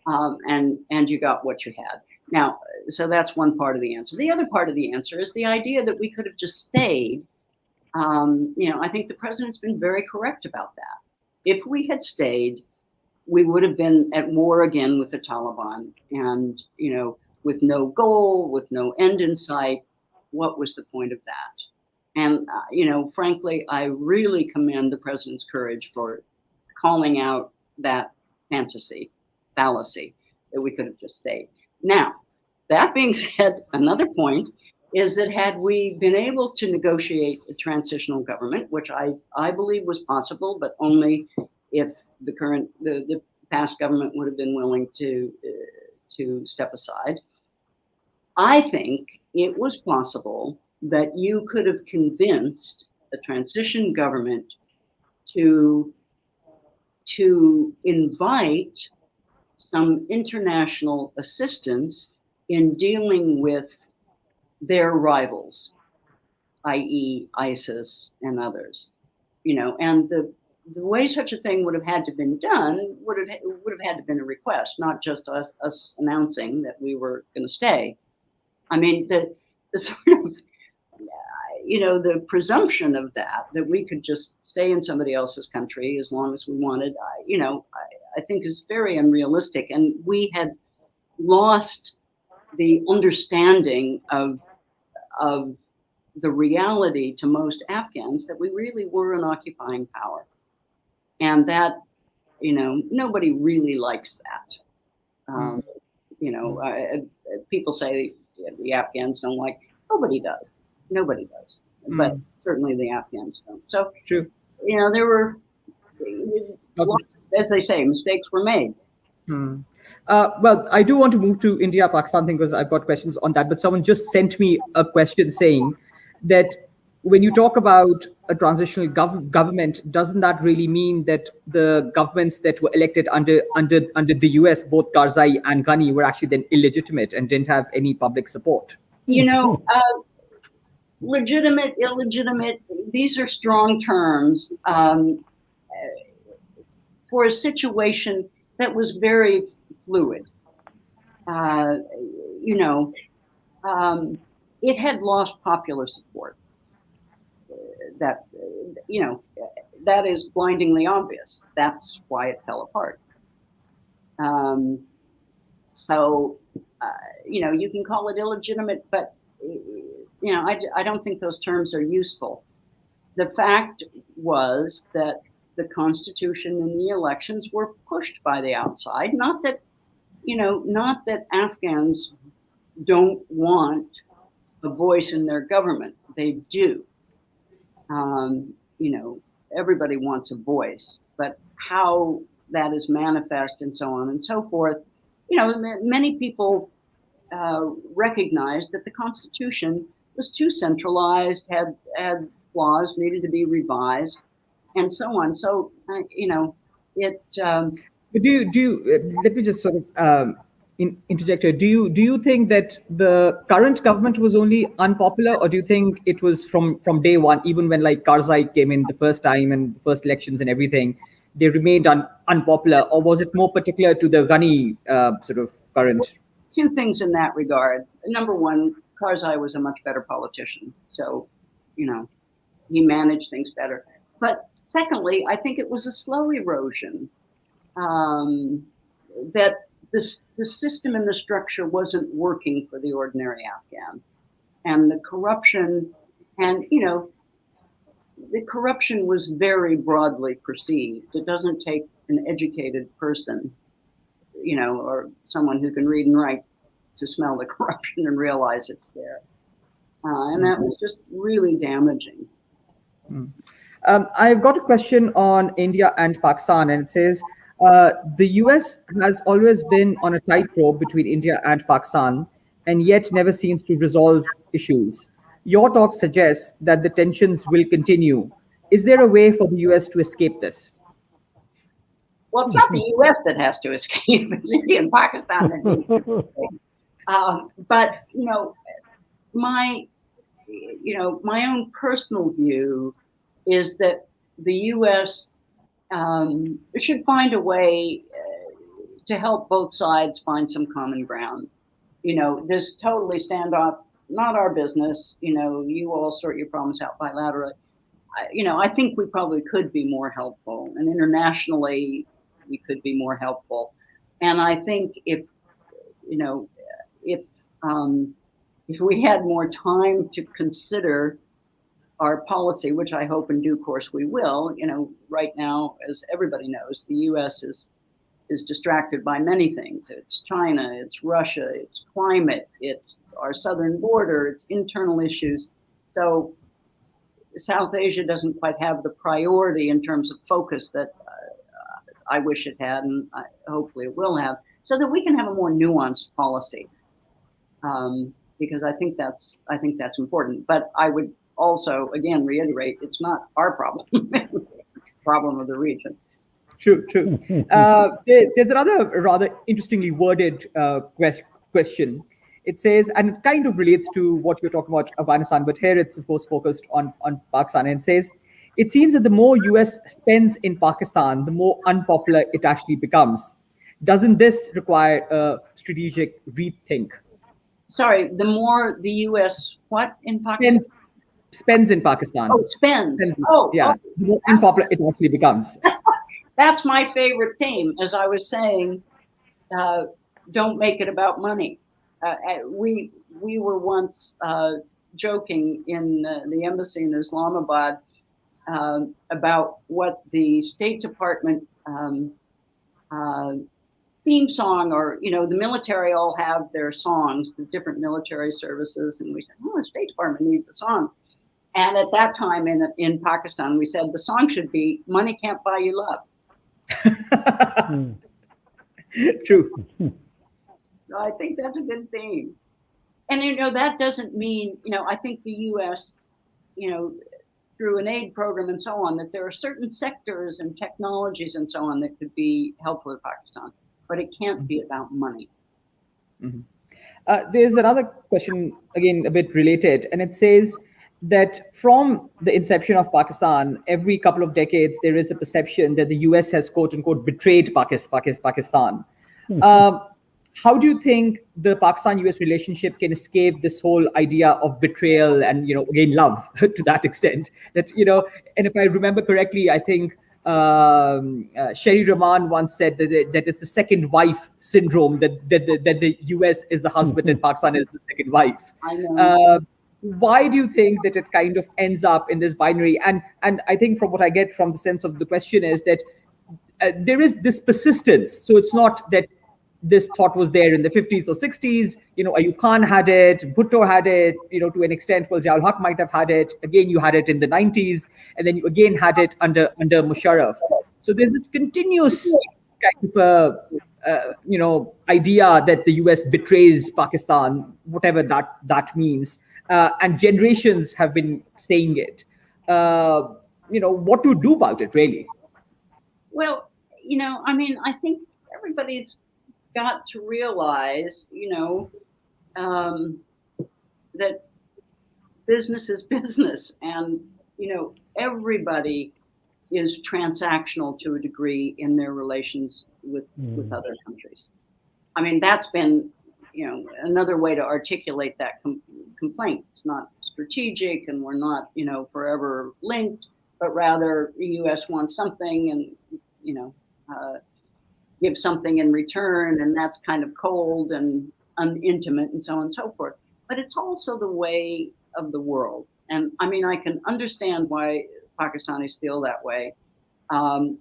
And you got what you had. Now, so that's one part of the answer. The other part of the answer is the idea that we could have just stayed. I think the president's been very correct about that. If we had stayed, we would have been at war again with the Taliban, and, with no goal, with no end in sight. What was the point of that? And, frankly, I really commend the president's courage for calling out that fallacy, that we could have just stayed. Now, that being said, another point is that had we been able to negotiate a transitional government, which I believe was possible, but only if the past government would have been willing to step aside, I think it was possible that you could have convinced a transition government to invite some international assistance in dealing with their rivals, i.e. ISIS and others, and the way such a thing would have had to been done would have had to been a request, not just us announcing that we were going to stay. I mean, the sort of, the presumption of that we could just stay in somebody else's country as long as we wanted, I think is very unrealistic. And we had lost the understanding of the reality to most Afghans that we really were an occupying power. And that, nobody really likes that. People say the Afghans don't like, nobody does. But certainly the Afghans don't. So, true. There were, as they say, mistakes were made. Well, I do want to move to India, Pakistan thing, because I've got questions on that. But someone just sent me a question saying that when you talk about a transitional government, doesn't that really mean that the governments that were elected under the US, both Karzai and Ghani, were actually then illegitimate and didn't have any public support? Legitimate, illegitimate, these are strong terms for a situation that was very fluid. It had lost popular support. That is blindingly obvious. That's why it fell apart. So you can call it illegitimate, but I don't think those terms are useful. The fact was that the Constitution and the elections were pushed by the outside. Not that Afghans don't want a voice in their government. They do. Everybody wants a voice, but how that is manifest and so on and so forth, many people recognized that the Constitution was too centralized, had flaws, needed to be revised, and so on. So, it. But do you let me just sort of interject here. Do you think that the current government was only unpopular, or do you think it was from day one, even when like Karzai came in the first time and the first elections and everything, they remained unpopular, or was it more particular to the Ghani sort of current? Two things in that regard. Number one, Karzai was a much better politician, so he managed things better. But secondly, I think it was a slow erosion. That the system and the structure wasn't working for the ordinary Afghan, and the corruption, the corruption was very broadly perceived. It doesn't take an educated person, or someone who can read and write to smell the corruption and realize it's there. And that was just really damaging. I've got a question on India and Pakistan, and it says, the US has always been on a tightrope between India and Pakistan, and yet never seems to resolve issues. Your talk suggests that the tensions will continue. Is there a way for the US to escape this? Well, it's not the US that has to escape. It's India and Pakistan that need to escape. But, my own personal view is that the US should find a way to help both sides find some common ground. This totally standoff, not our business. You all sort your problems out bilaterally. I think we probably could be more helpful, and internationally we could be more helpful. And I think if we had more time to consider our policy, which I hope in due course we will, right now, as everybody knows, the US is distracted by many things. It's China, it's Russia, it's climate, it's our southern border, it's internal issues. So South Asia doesn't quite have the priority in terms of focus that I wish it had, and hopefully it will have, so that we can have a more nuanced policy. Because I think that's important. But I would also, again, reiterate, it's not our problem. It's the problem of the region. True. There's another rather interestingly worded question. It says, and it kind of relates to what we're talking about Afghanistan, but here it's of course focused on Pakistan. And it says, it seems that the more US spends in Pakistan, the more unpopular it actually becomes. Doesn't this require a strategic rethink? Sorry, the more the US what in Pakistan? Spends in Pakistan. Oh, spends. Yeah. The more unpopular it actually becomes. That's my favorite theme. As I was saying, don't make it about money. We were once joking in the embassy in Islamabad about what the State Department theme song, or the military all have their songs, the different military services, and we said, the State Department needs a song. And at that time in Pakistan, we said the song should be "Money Can't Buy You Love." True. So I think that's a good theme. And that doesn't mean, I think the US, through an aid program and so on, that there are certain sectors and technologies and so on that could be helpful to Pakistan, but it can't be about money. Mm-hmm. There's another question, again, a bit related, and it says that from the inception of Pakistan, every couple of decades, there is a perception that the US has, quote unquote, betrayed Pakistan. How do you think the Pakistan-US relationship can escape this whole idea of betrayal and, again, love to that extent? That, and if I remember correctly, I think Sherry Rahman once said that it's the second wife syndrome, that the US is the husband and Pakistan is the second wife. I know. Why do you think that it kind of ends up in this binary? And I think from what I get from the sense of the question is that there is this persistence. So it's not that this thought was there in the 50s or 60s. Ayub Khan had it, Bhutto had it, to an extent. Well, Ziaul Haq might have had it. Again, you had it in the 90s, and then you again had it under Musharraf. So there's this continuous kind of idea that the US betrays Pakistan, whatever that means, and generations have been saying it. What to do about it, really? Well, I think everybody's got to realize, that business is business, and, everybody is transactional to a degree in their relations with other countries. I mean, that's been, another way to articulate that complaint. It's not strategic, and we're not, forever linked, but rather the U.S. wants something and, give something in return, and that's kind of cold and unintimate and so on and so forth. But it's also the way of the world. And I mean, I can understand why Pakistanis feel that way. But,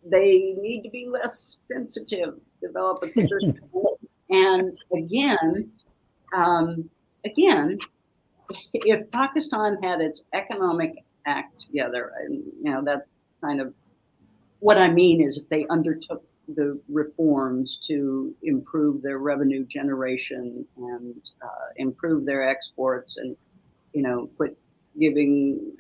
they need to be less sensitive, develop a thicker skin. And again, if Pakistan had its economic act together, and that's kind of what I mean is if they undertook the reforms to improve their revenue generation and improve their exports, and quit giving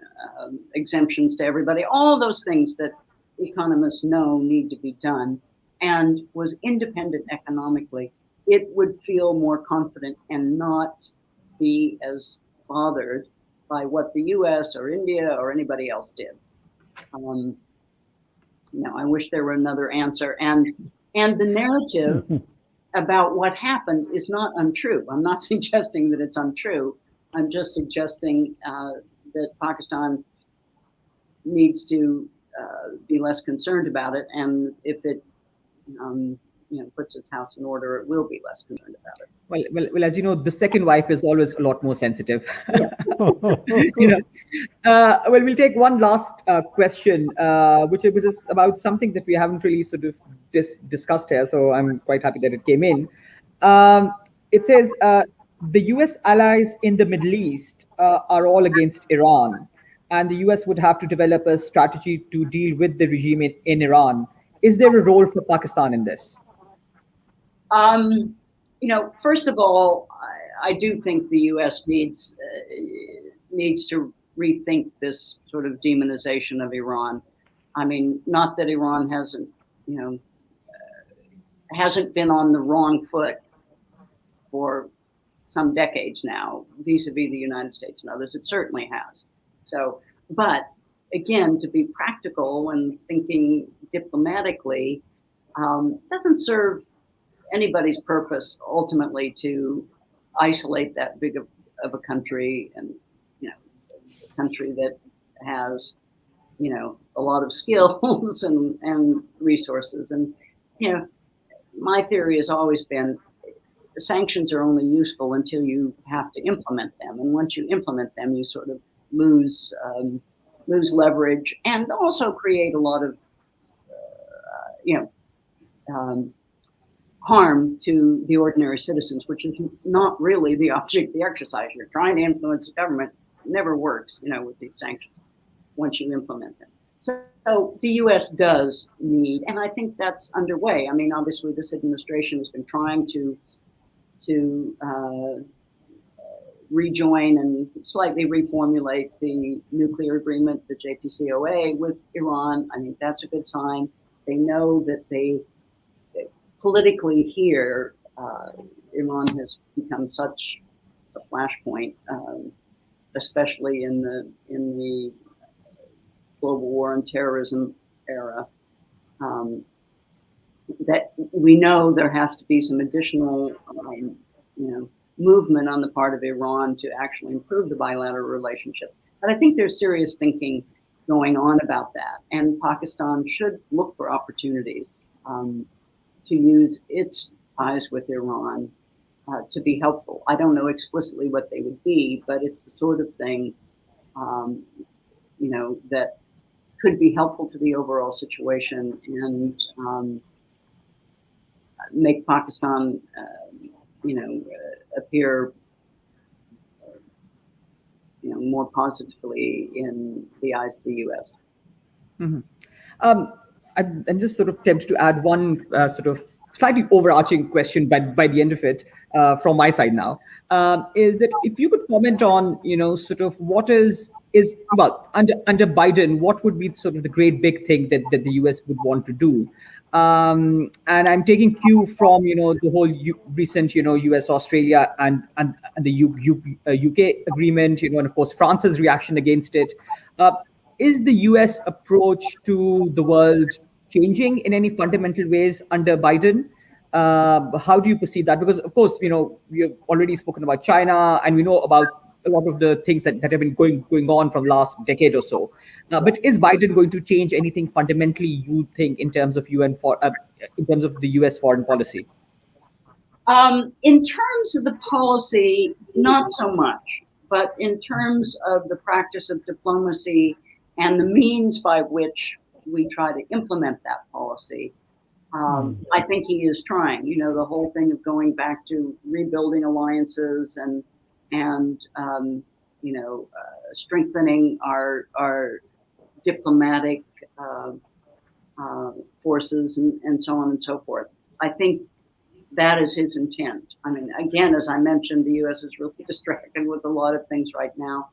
exemptions to everybody, all those things that economists know need to be done, and was independent economically, it would feel more confident and not be as bothered by what the US or India or anybody else did. I wish there were another answer. And the narrative about what happened is not untrue. I'm not suggesting that it's untrue. I'm just suggesting that Pakistan needs to be less concerned about it. And if it puts its house in order, it will be less concerned about it. Well, as you know, the second wife is always a lot more sensitive. Yeah. We'll take one last question, which is about something that we haven't really sort of discussed here. So I'm quite happy that it came in. It says the US allies in the Middle East are all against Iran, and the US would have to develop a strategy to deal with the regime in Iran. Is there a role for Pakistan in this? First of all, I do think the U.S. needs to rethink this sort of demonization of Iran. I mean, not that Iran hasn't been on the wrong foot for some decades now, vis-a-vis the United States and others. It certainly has. So, but again, to be practical and thinking diplomatically, doesn't serve anybody's purpose ultimately to isolate that big of a country, and a country that has a lot of skills and resources. And my theory has always been sanctions are only useful until you have to implement them, and once you implement them, you sort of lose leverage, and also create a lot of harm to the ordinary citizens, which is not really the object of the exercise. You're trying to influence the government. It never works, with these sanctions once you implement them. So the U.S. does need, and I think that's underway. I mean, obviously, this administration has been trying to rejoin and slightly reformulate the nuclear agreement, the JCPOA, with Iran. I think that's a good sign. They know that politically here, Iran has become such a flashpoint, especially in the global war on terrorism era, that we know there has to be some additional, movement on the part of Iran to actually improve the bilateral relationship. But I think there's serious thinking going on about that, and Pakistan should look for opportunities to use its ties with Iran to be helpful. I don't know explicitly what they would be, but it's the sort of thing, that could be helpful to the overall situation and make Pakistan, appear, more positively in the eyes of the U.S. Mm-hmm. I'm just sort of tempted to add one sort of slightly overarching question by the end of it from my side now, is that if you could comment on, sort of what is well, under Biden, what would be sort of the great big thing that the US would want to do? And I'm taking cue from, the whole recent, US, Australia and the UK agreement, and of course, France's reaction against it. Is the US approach to the world changing in any fundamental ways under Biden? How do you perceive that? Because, of course, we've already spoken about China, and we know about a lot of the things that have been going on from last decade or so. But is Biden going to change anything fundamentally, you think, in terms of in terms of the US foreign policy? In terms of the policy, not so much. But in terms of the practice of diplomacy and the means by which we try to implement that policy, I think he is trying. The whole thing of going back to rebuilding alliances and strengthening our diplomatic forces and so on and so forth. I think that is his intent. I mean, again, as I mentioned, the U.S. is really distracted with a lot of things right now.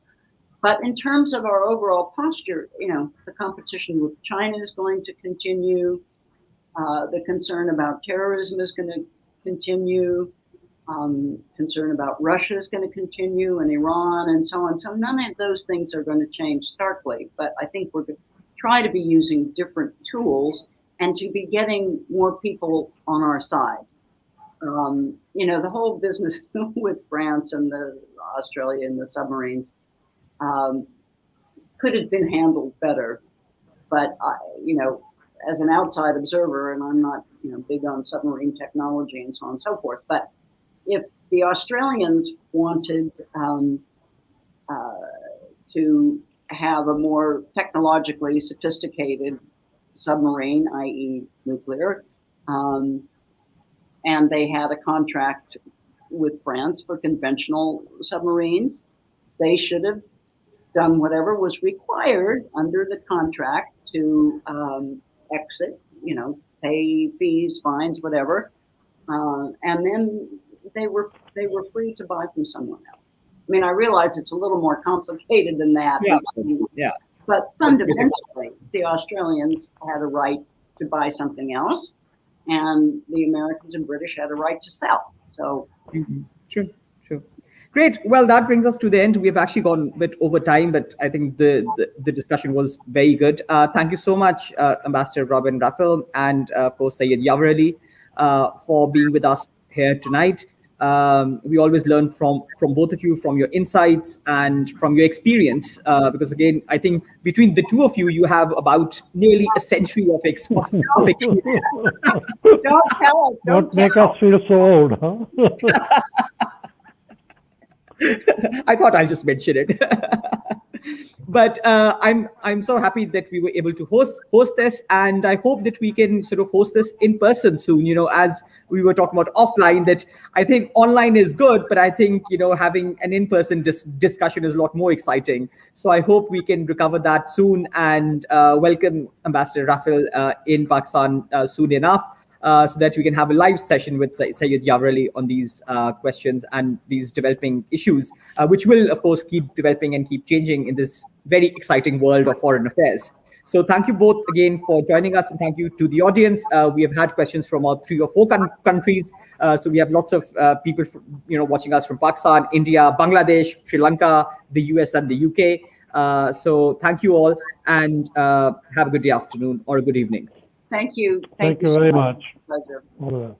But in terms of our overall posture, the competition with China is going to continue. The concern about terrorism is going to continue. Concern about Russia is going to continue, and Iran, and so on. So none of those things are going to change starkly. But I think we're going to try to be using different tools and to be getting more people on our side. The whole business with France and Australia and the submarines could have been handled better. But as an outside observer, and I'm not big on submarine technology and so on and so forth, but if the Australians wanted to have a more technologically sophisticated submarine, i.e. nuclear, and they had a contract with France for conventional submarines, they should have done whatever was required under the contract to exit, pay fees, fines, whatever, and then they were free to buy from someone else. I mean, I realize it's a little more complicated than that. Yeah. But fundamentally, the Australians had a right to buy something else, and the Americans and British had a right to sell. So, Sure. Great. Well, that brings us to the end. We have actually gone a bit over time, but I think the discussion was very good. Thank you so much, Ambassador Robin Rahpel, and of course, Syed Yawar Ali, for being with us here tonight. We always learn from both of you, from your insights and from your experience, because again, I think between the two of you, you have about nearly a century of experience. don't tell us. Don't make us feel so old, huh? I thought I'll just mention it. But I'm so happy that we were able to host this, and I hope that we can sort of host this in person soon. As we were talking about offline, that I think online is good, but I think having an in-person discussion is a lot more exciting. So I hope we can recover that soon and welcome Ambassador Rahpel in Pakistan soon enough. So that we can have a live session with Syed Yawar Ali on these questions and these developing issues, which will, of course, keep developing and keep changing in this very exciting world of foreign affairs. So thank you both again for joining us, and thank you to the audience. We have had questions from about 3 or 4 countries. So we have lots of people, watching us from Pakistan, India, Bangladesh, Sri Lanka, the US, and the UK. So thank you all, and have a good afternoon or a good evening. Thank you. Thank you very much. Pleasure. All right.